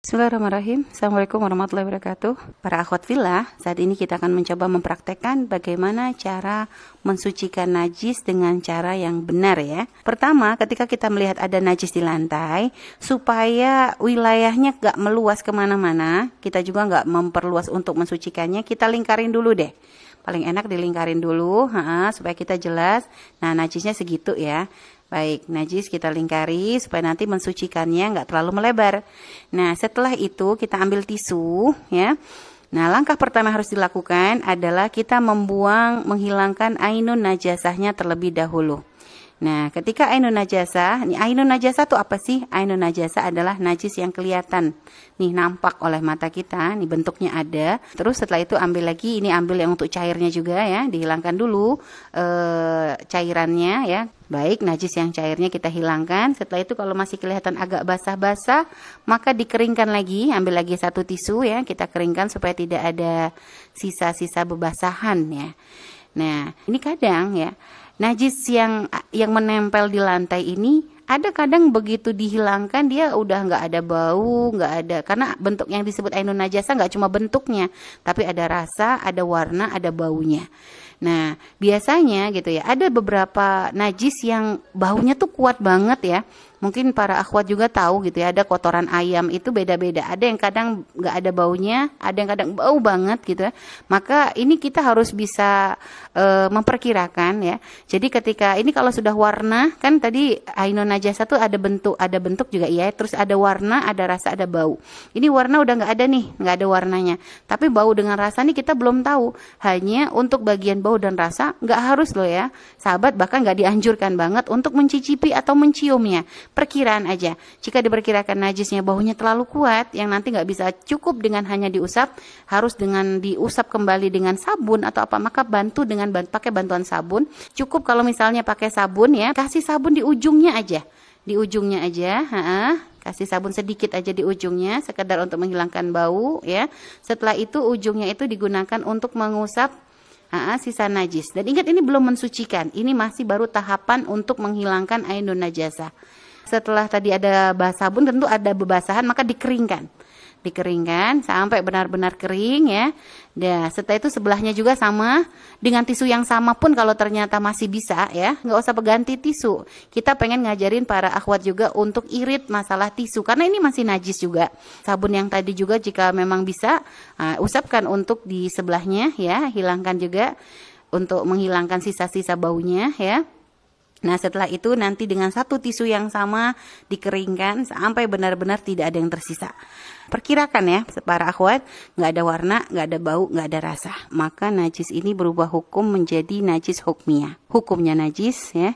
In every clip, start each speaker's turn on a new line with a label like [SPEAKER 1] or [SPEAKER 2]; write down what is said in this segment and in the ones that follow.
[SPEAKER 1] Bismillahirrahmanirrahim. Assalamualaikum warahmatullahi wabarakatuh. Para akhwat fillah, saat ini kita akan mencoba mempraktekkan bagaimana cara mensucikan najis dengan cara yang benar ya. Pertama, ketika kita melihat ada najis di lantai, supaya wilayahnya gak meluas kemana-mana, kita juga gak memperluas untuk mensucikannya, kita lingkarin dulu deh. Paling enak dilingkarin dulu, supaya kita jelas. Nah, najisnya segitu ya. Baik, najis kita lingkari supaya nanti mensucikannya nggak terlalu melebar. Nah, setelah itu kita ambil tisu ya. Nah, langkah pertama harus dilakukan adalah kita menghilangkan ainun najasahnya terlebih dahulu. Nah, ketika ainun najasah, ini ainun najasah itu apa sih? Ainun najasah adalah najis yang kelihatan. Nih nampak oleh mata kita, nih bentuknya ada. Terus setelah itu ambil lagi, ini ambil yang untuk cairnya juga ya, dihilangkan dulu cairannya ya. Baik, najis yang cairnya kita hilangkan. Setelah itu kalau masih kelihatan agak basah-basah, maka dikeringkan lagi, ambil lagi satu tisu ya, kita keringkan supaya tidak ada sisa-sisa bebasahan ya. Nah, ini kadang ya, najis yang menempel di lantai ini ada kadang begitu dihilangkan dia udah nggak ada bau, nggak ada, karena bentuk yang disebut ainun najasa nggak cuma bentuknya, tapi ada rasa, ada warna, ada baunya. Nah, biasanya gitu ya, ada beberapa najis yang baunya tuh kuat banget ya. Mungkin para akhwat juga tahu gitu ya, ada kotoran ayam itu beda-beda. Ada yang kadang nggak ada baunya, ada yang kadang bau banget gitu ya. Maka ini kita harus bisa memperkirakan ya. Jadi ketika ini kalau sudah warna, kan tadi ainun najasa tuh ada bentuk juga ya. Terus ada warna, ada rasa, ada bau. Ini warna udah nggak ada nih, nggak ada warnanya. Tapi bau dengan rasa nih kita belum tahu. Hanya untuk bagian bau dan rasa nggak harus loh ya. Sahabat, bahkan nggak dianjurkan banget untuk mencicipi atau menciumnya. Perkiraan aja. Jika diperkirakan najisnya baunya terlalu kuat, yang nanti nggak bisa cukup dengan hanya diusap, harus dengan diusap kembali dengan sabun atau apa, maka bantu dengan pakai bantuan sabun. Cukup kalau misalnya pakai sabun ya, kasih sabun di ujungnya aja. Di ujungnya aja, kasih sabun sedikit aja di ujungnya, sekedar untuk menghilangkan bau ya. Setelah itu ujungnya itu digunakan untuk mengusap sisa najis. Dan ingat, ini belum mensucikan, ini masih baru tahapan untuk menghilangkan ainun najasa. Setelah tadi ada sabun, tentu ada bebasahan, maka dikeringkan sampai benar-benar kering ya. Nah, setelah itu sebelahnya juga sama dengan tisu yang sama pun kalau ternyata masih bisa ya, nggak usah ganti tisu. Kita pengen ngajarin para akhwat juga untuk irit masalah tisu, karena ini masih najis juga. Sabun yang tadi juga jika memang bisa, usapkan untuk di sebelahnya ya, hilangkan juga untuk menghilangkan sisa-sisa baunya ya. Nah, setelah itu nanti dengan satu tisu yang sama dikeringkan sampai benar-benar tidak ada yang tersisa. Perkirakan ya, para akhwat, nggak ada warna, nggak ada bau, nggak ada rasa. Maka najis ini berubah hukum menjadi najis hukmiyah. Hukumnya najis ya,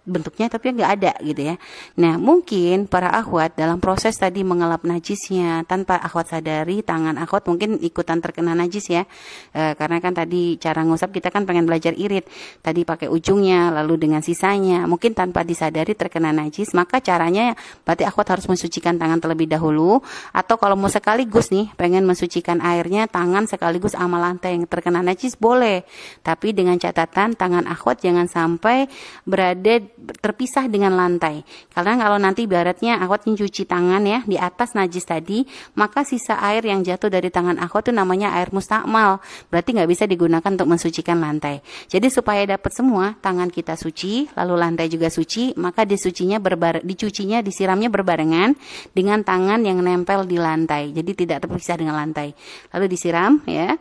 [SPEAKER 1] bentuknya tapi nggak ada gitu ya. Nah, mungkin para akhwat dalam proses tadi mengelap najisnya tanpa akhwat sadari, tangan akhwat mungkin ikutan terkena najis ya. Karena kan tadi cara ngusap kita kan pengen belajar irit. Tadi pakai ujungnya, lalu dengan sisanya. Mungkin tanpa disadari terkena najis, maka caranya berarti akhwat harus mensucikan tangan terlebih dahulu. Atau kalau mau sekaligus nih pengen mensucikan airnya, tangan sekaligus sama lantai yang terkena najis boleh, tapi dengan catatan tangan akhwat jangan sampai berada terpisah dengan lantai, karena kalau nanti ibaratnya akhwat mencuci tangan ya di atas najis tadi, maka sisa air yang jatuh dari tangan akhwat itu namanya air mustakmal, berarti nggak bisa digunakan untuk mensucikan lantai. Jadi supaya dapat semua, tangan kita suci lalu lantai juga suci, maka disiramnya berbarengan dengan tangan yang nempel di lantai, jadi tidak terpisah dengan lantai. Lalu disiram ya,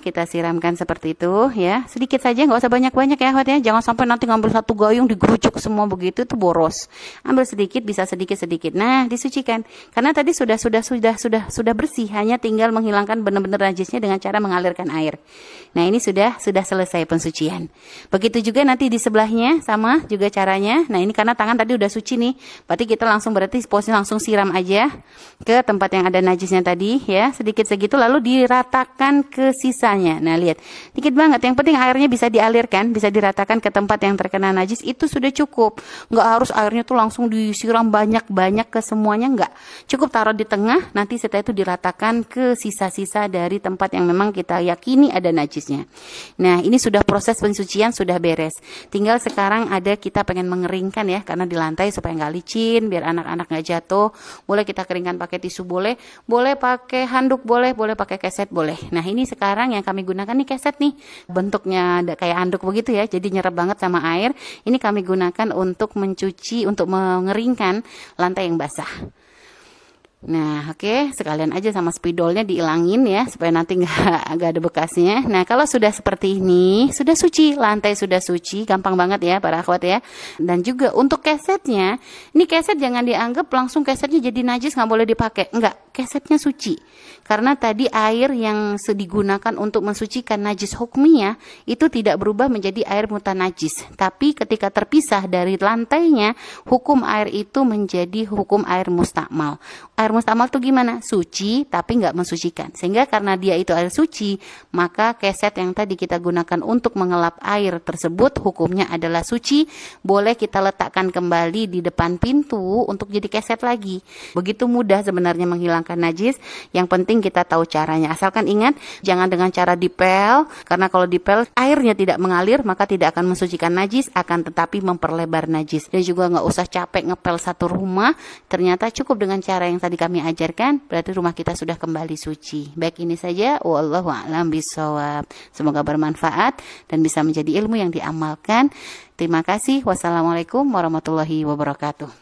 [SPEAKER 1] kita siramkan seperti itu ya, sedikit saja, nggak usah banyak-banyak ya akhwat ya. Jangan sampai nanti ngambil satu gayung digerucuk semua begitu, itu boros. Ambil sedikit, bisa sedikit-sedikit. Nah, disucikan. Karena tadi sudah bersih, hanya tinggal menghilangkan benar-benar najisnya dengan cara mengalirkan air. Nah, ini sudah selesai pensucian. Begitu juga nanti di sebelahnya sama juga caranya. Nah, ini karena tangan tadi udah suci nih, berarti kita posisi langsung siram aja ke tempat yang ada najisnya tadi ya, sedikit segitu, lalu diratakan ke ke sisanya. Nah, lihat, dikit banget. Yang penting airnya bisa dialirkan, bisa diratakan ke tempat yang terkena najis, itu sudah cukup. Nggak harus airnya tuh langsung disiram banyak-banyak ke semuanya, nggak. Cukup taruh di tengah, nanti setelah itu diratakan ke sisa-sisa dari tempat yang memang kita yakini ada najisnya. Nah, ini sudah proses pensucian, sudah beres. Tinggal sekarang ada kita pengen mengeringkan ya, karena di lantai supaya nggak licin, biar anak-anak nggak jatuh. Boleh kita keringkan pakai tisu, boleh pakai handuk, boleh pakai keset, boleh. Nah, ini sekarang yang kami gunakan nih keset nih, bentuknya kayak handuk begitu ya, jadi nyerap banget sama air. Ini kami gunakan untuk mencuci, untuk mengeringkan lantai yang basah. Nah, oke, sekalian aja sama spidolnya diilangin ya, supaya nanti nggak ada bekasnya. Nah, kalau sudah seperti ini, sudah suci, lantai sudah suci, gampang banget ya para akhwat ya. Dan juga untuk kesetnya, ini keset jangan dianggap langsung kesetnya jadi najis, nggak boleh dipakai. Enggak, kesetnya suci. Karena tadi air yang digunakan untuk mensucikan najis hukmiyah, itu tidak berubah menjadi air mutanajis. Tapi ketika terpisah dari lantainya, hukum air itu menjadi hukum air mustakmal. Air mustakmal itu gimana? Suci tapi nggak mensucikan. Sehingga karena dia itu air suci, maka keset yang tadi kita gunakan untuk mengelap air tersebut hukumnya adalah suci. Boleh kita letakkan kembali di depan pintu untuk jadi keset lagi. Begitu mudah sebenarnya menghilangkan najis. Yang penting kita tahu caranya. Asalkan ingat, jangan dengan cara dipel, karena kalau dipel airnya tidak mengalir, maka tidak akan mensucikan najis, akan tetapi memperlebar najis. Dan juga nggak usah capek ngepel satu rumah. Ternyata cukup dengan cara yang tadi kami ajarkan, berarti rumah kita sudah kembali suci. Baik, ini saja. Wallahu a'lam bishawab. Semoga bermanfaat dan bisa menjadi ilmu yang diamalkan. Terima kasih. Wassalamualaikum warahmatullahi wabarakatuh.